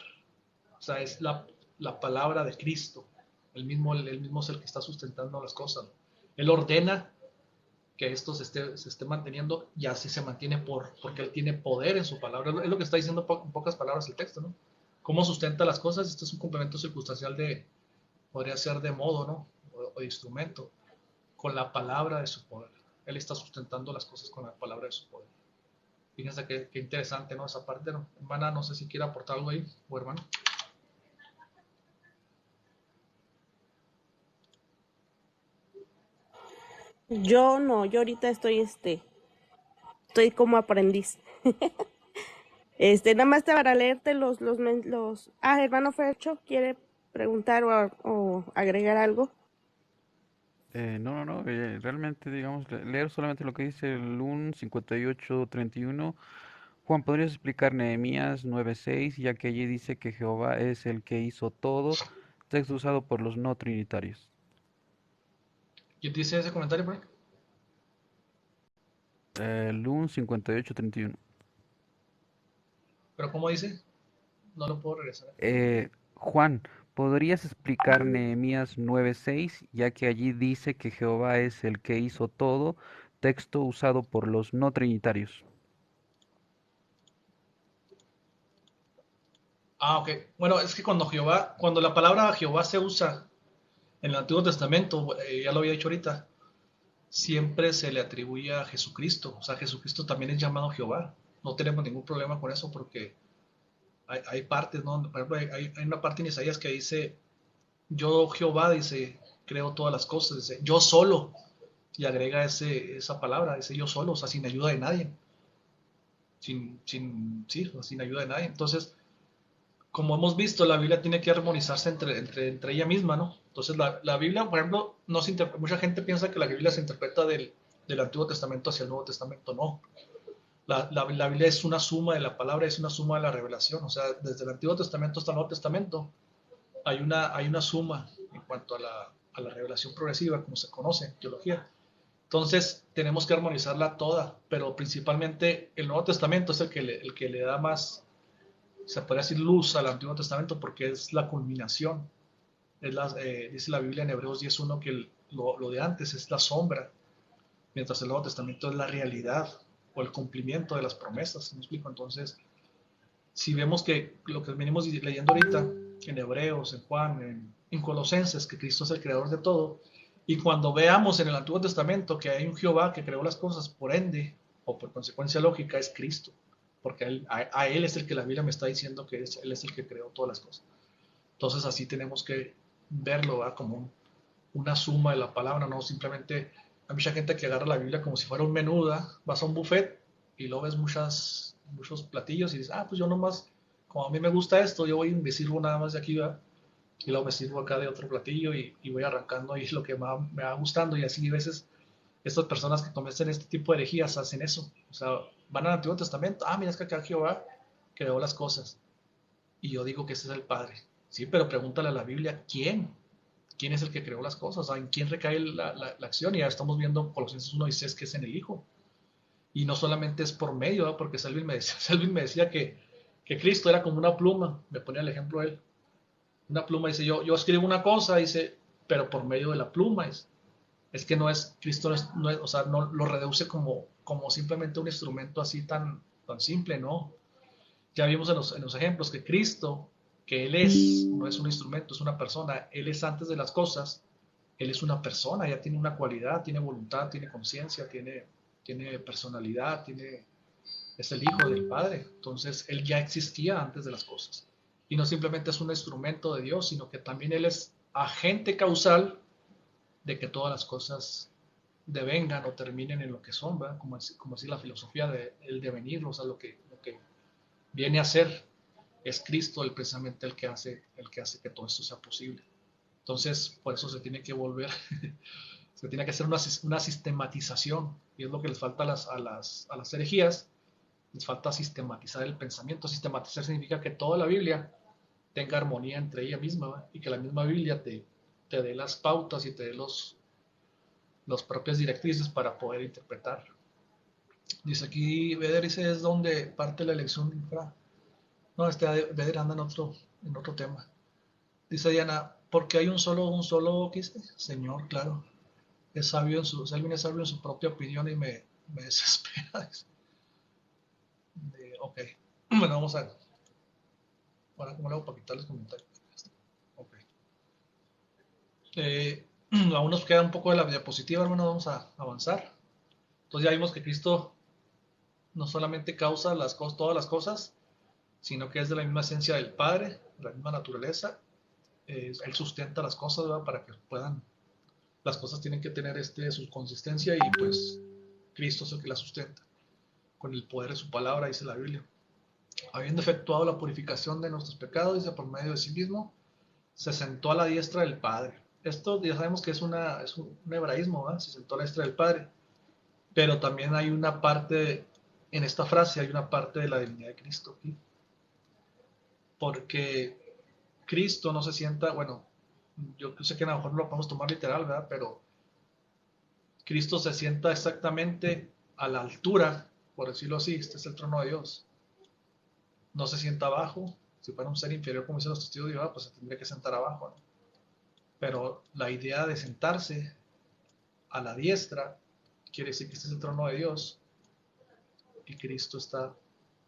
O sea, es la palabra de Cristo. El mismo es el que está sustentando las cosas. ¿No? Él ordena que esto se esté manteniendo y así se mantiene porque Él tiene poder en su palabra. Es lo que está diciendo en pocas palabras el texto, ¿no? ¿Cómo sustenta las cosas? Esto es un complemento circunstancial podría ser de modo, ¿no? O de instrumento, con la palabra de su poder. Él está sustentando las cosas con la palabra de su poder. Fíjense qué interesante, ¿no? Esa parte, ¿no? Hermana, no sé si quiere aportar algo ahí, o hermano. Yo no, yo ahorita estoy como aprendiz. Nada más para leerte hermano Fercho, ¿quiere preguntar o agregar algo? No, realmente, digamos, leer solamente lo que dice el 1:58:31. Juan, ¿podrías explicar Nehemías 9:6, ya que allí dice que Jehová es el que hizo todo, texto usado por los no trinitarios? ¿Quién dice ese comentario por ahí? El 1:58:31. ¿Pero cómo dice? No lo puedo regresar. Juan, ¿podrías explicar Nehemías 9:6, ya que allí dice que Jehová es el que hizo todo, texto usado por los no trinitarios? Ah, ok. Bueno, es que cuando la palabra Jehová se usa en el Antiguo Testamento, ya lo había dicho ahorita, siempre se le atribuye a Jesucristo. O sea, Jesucristo también es llamado Jehová. No tenemos ningún problema con eso porque hay partes, ¿no? Por ejemplo, hay una parte en Isaías que dice, yo Jehová, dice, creo todas las cosas, dice, yo solo, y agrega esa palabra, dice yo solo, o sea, sin ayuda de nadie, sí, sin ayuda de nadie. Entonces, como hemos visto, la Biblia tiene que armonizarse entre ella misma, ¿no? Entonces, la Biblia, por ejemplo, mucha gente piensa que la Biblia se interpreta del Antiguo Testamento hacia el Nuevo Testamento, no. La Biblia es una suma de la palabra, es una suma de la revelación, o sea, desde el Antiguo Testamento hasta el Nuevo Testamento hay una suma en cuanto a la revelación progresiva, como se conoce en teología. Entonces, tenemos que armonizarla toda, pero principalmente el Nuevo Testamento es el que le da más, se puede decir, luz al Antiguo Testamento porque es la culminación. Dice la Biblia en Hebreos 10:1 que lo de antes es la sombra, mientras el Nuevo Testamento es la realidad o el cumplimiento de las promesas. ¿Me explico? Entonces, si vemos que lo que venimos leyendo ahorita en Hebreos, en Juan, en Colosenses, que Cristo es el creador de todo, y cuando veamos en el Antiguo Testamento que hay un Jehová que creó las cosas, por ende, o por consecuencia lógica, es Cristo, porque a él es el que la Biblia me está diciendo que él es el que creó todas las cosas. Entonces así tenemos que verlo, ¿verdad? Como una suma de la palabra, no simplemente. Hay mucha gente que agarra la Biblia como si fuera un menú, ¿verdad? Vas a un buffet y luego ves muchos platillos y dices, pues yo nomás, como a mí me gusta esto, yo voy y me sirvo nada más de aquí, ¿verdad? Y luego me sirvo acá de otro platillo y voy arrancando ahí lo que me va gustando. Y así a veces estas personas que cometen este tipo de herejías hacen eso. O sea, van al Antiguo Testamento, mira, es que acá Jehová creó las cosas. Y yo digo que ese es el Padre. Sí, pero pregúntale a la Biblia, ¿quién es el que creó las cosas? ¿En quién recae la acción? Y ya estamos viendo Colosenses 1:16 que es en el Hijo. Y no solamente es por medio, ¿verdad? Porque Selvin me decía, Selvin me decía que Cristo era como una pluma, me ponía el ejemplo él, una pluma, dice, yo escribo una cosa, dice, pero por medio de la pluma, es que no es, Cristo no es, o sea, no lo reduce como simplemente un instrumento así tan simple, ¿no? Ya vimos en los ejemplos que Cristo, que Él no es un instrumento, es una persona, Él es antes de las cosas, Él es una persona, ya tiene una cualidad, tiene voluntad, tiene conciencia, tiene personalidad, es el Hijo del Padre. Entonces, Él ya existía antes de las cosas. Y no simplemente es un instrumento de Dios, sino que también Él es agente causal de que todas las cosas devengan o terminen en lo que son, ¿verdad? Como así la filosofía del devenir, o sea, lo que viene a ser es Cristo precisamente el que hace que todo esto sea posible. Entonces, por eso se tiene que volver, se tiene que hacer una sistematización, y es lo que les falta a las herejías, les falta sistematizar el pensamiento. Sistematizar significa que toda la Biblia tenga armonía entre ella misma, ¿va? Y que la misma Biblia te dé las pautas y te dé los propias directrices para poder interpretar. Dice aquí, Beder dice, es donde parte la elección infra. No, Beder anda en otro tema. Dice Diana, porque hay un solo, ¿qué dice? Señor, claro. Selvin es sabio en su propia opinión y me desespera. Ok. Bueno, vamos a ver. Ahora, ¿cómo le hago para quitar los comentarios? Ok. Aún nos queda un poco de la diapositiva, hermano. Vamos a avanzar. Entonces ya vimos que Cristo no solamente causa todas las cosas, sino que es de la misma esencia del Padre, de la misma naturaleza. Él sustenta las cosas, ¿verdad? Para que puedan, las cosas tienen que tener su consistencia y pues Cristo es el que la sustenta con el poder de su palabra, dice la Biblia. Habiendo efectuado la purificación de nuestros pecados, dice, por medio de sí mismo, se sentó a la diestra del Padre. Esto ya sabemos que es un hebraísmo, ¿verdad? Se sentó a la diestra del Padre. Pero también hay una parte, en esta frase hay una parte de la divinidad de Cristo aquí. Porque Cristo no se sienta, bueno, yo sé que a lo mejor no lo podemos tomar literal, ¿verdad? Pero Cristo se sienta exactamente a la altura, por decirlo así, este es el trono de Dios. No se sienta abajo. Si fuera un ser inferior, como dicen los testigos de Jehová, pues se tendría que sentar abajo, ¿no? Pero la idea de sentarse a la diestra quiere decir que este es el trono de Dios y Cristo está a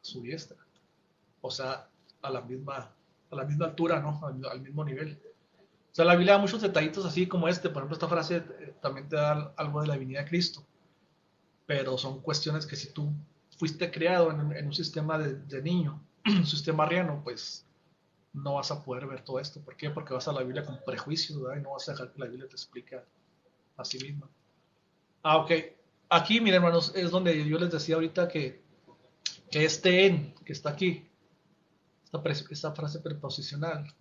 su diestra. O sea, a la misma altura, ¿no? Al mismo nivel. O sea, la Biblia da muchos detallitos así como este. Por ejemplo, esta frase también te da algo de la divinidad de Cristo. Pero son cuestiones que si tú fuiste creado en un sistema de niño, un sistema arriano, pues no vas a poder ver todo esto. ¿Por qué? Porque vas a la Biblia con prejuicios, ¿verdad? Y no vas a dejar que la Biblia te explique a sí misma. Ah, ok. Aquí, miren, hermanos, es donde yo les decía ahorita que este en que está aquí, esta frase preposicional,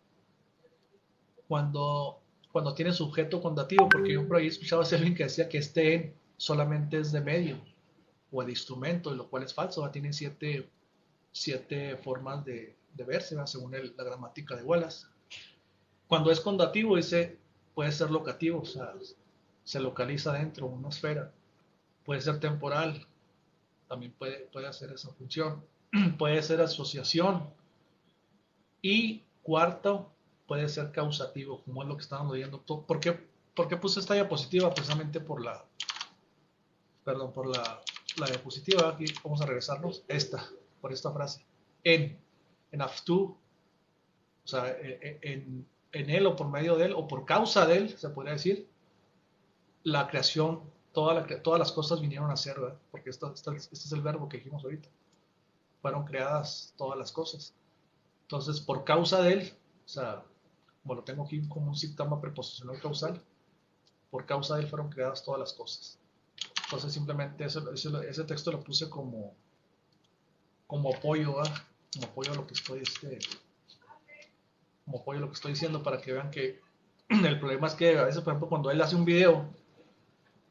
cuando, cuando tiene sujeto con dativo, porque yo por ahí escuchaba a alguien que decía que este en solamente es de medio o de instrumento, lo cual es falso, ¿va? Tiene siete formas de verse, ¿va? Según la gramática de Wallace. Cuando es con dativo, dice, puede ser locativo, o sea, se localiza dentro, una esfera. Puede ser temporal, también puede hacer esa función. Puede ser asociación. Y cuarto, puede ser causativo, como es lo que estábamos leyendo. ¿Por qué puse esta diapositiva? Precisamente por la diapositiva. Aquí vamos a regresarnos. Por esta frase. En aftu, o sea, en él o por medio de él o por causa de él, se podría decir, la creación, todas las cosas vinieron a ser, ¿verdad? Porque este es el verbo que dijimos ahorita. Fueron creadas todas las cosas. Entonces, por causa de él, o sea, como lo tengo aquí como un síntoma preposicional causal, por causa de él fueron creadas todas las cosas. Entonces, simplemente ese texto lo puse como apoyo, ¿verdad? Como apoyo a lo que como apoyo a lo que estoy diciendo para que vean que el problema es que a veces, por ejemplo, cuando él hace un video,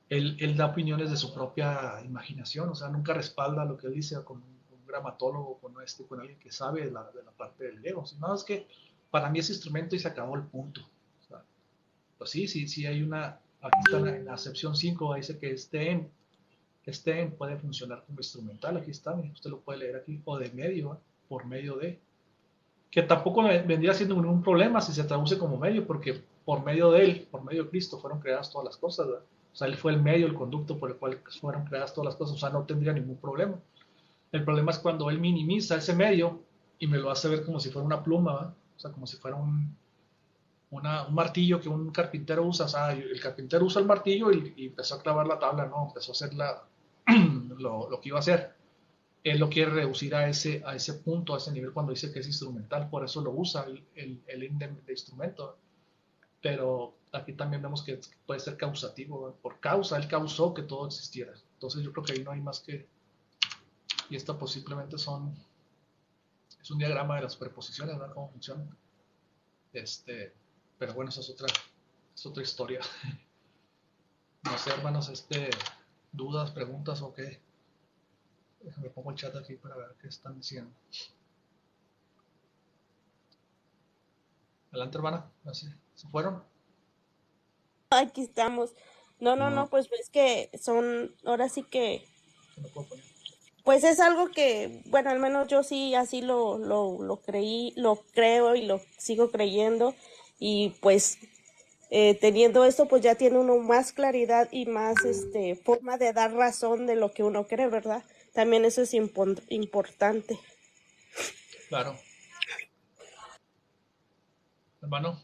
él da opiniones de su propia imaginación, o sea, nunca respalda lo que él dice con un gramatólogo, con alguien que sabe de la parte del ego. No, es que para mí es instrumento y se acabó el punto. O sea, pues sí hay aquí está en la acepción 5, dice que este en puede funcionar como instrumental, aquí está, usted lo puede leer aquí, o de medio, por medio de, que tampoco vendría siendo ningún problema si se traduce como medio, porque por medio de él, por medio de Cristo, fueron creadas todas las cosas, ¿verdad? O sea, él fue el medio, el conducto por el cual fueron creadas todas las cosas, o sea, no tendría ningún problema. El problema es cuando él minimiza ese medio y me lo hace ver como si fuera una pluma, ¿verdad? O sea, como si fuera un martillo que un carpintero usa. O sea, el carpintero usa el martillo y empezó a clavar la tabla, ¿no? Empezó a hacer lo que iba a hacer. Él lo quiere reducir a ese punto, a ese nivel cuando dice que es instrumental, por eso lo usa el de instrumento. Pero aquí también vemos que puede ser causativo, ¿verdad? Por causa, él causó que todo existiera. Entonces yo creo que ahí no hay más que, y esta posiblemente es un diagrama de las preposiciones, ¿verdad? Cómo funcionan. Pero bueno, esa es otra historia. No sé, hermanos, dudas, preguntas o qué. Me pongo el chat aquí para ver qué están diciendo. Adelante, hermana. Así, ¿se fueron? Aquí estamos. No, no, no, No, pues es que son, ahora sí que, Se lo puedo poner. pues es algo que, bueno, al menos yo sí así lo creí, lo creo y lo sigo creyendo. Y pues teniendo esto, pues ya tiene uno más claridad y más forma de dar razón de lo que uno cree, ¿verdad? También eso es importante. Claro. Hermano,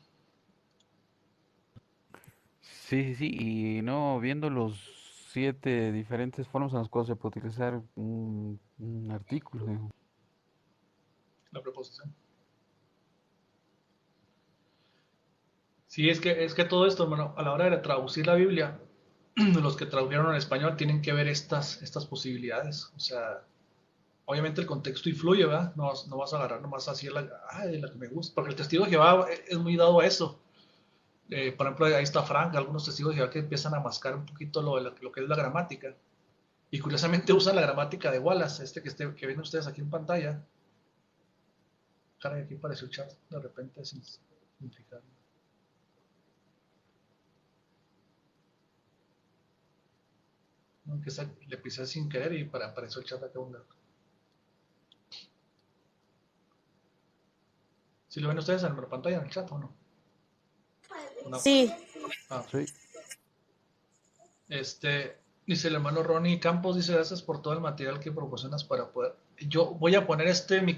sí, sí, sí, y no viendo los 7 diferentes formas en las cuales se puede utilizar un artículo, digo. La preposición. Sí, es que todo esto, hermano, a la hora de traducir la Biblia, los que tradujeron al español tienen que ver estas posibilidades. O sea, obviamente el contexto influye, ¿verdad? No vas a agarrar nomás así la que me gusta. Porque el testigo de Jehová es muy dado a eso. Por ejemplo, ahí está Frank, algunos testigos de Jehová que empiezan a mascar un poquito lo que es la gramática. Y curiosamente usan la gramática de Wallace, que ven ustedes aquí en pantalla. Caray, aquí apareció el chat de repente sin fijarme. Aunque le pisé sin querer y apareció el chat acá un lado. ¿Sí lo ven ustedes en la pantalla, en el chat o no? No. Sí, Ah, Sí. dice el hermano Ronnie Campos, dice gracias por todo el material que proporcionas para poder. Yo voy a poner mi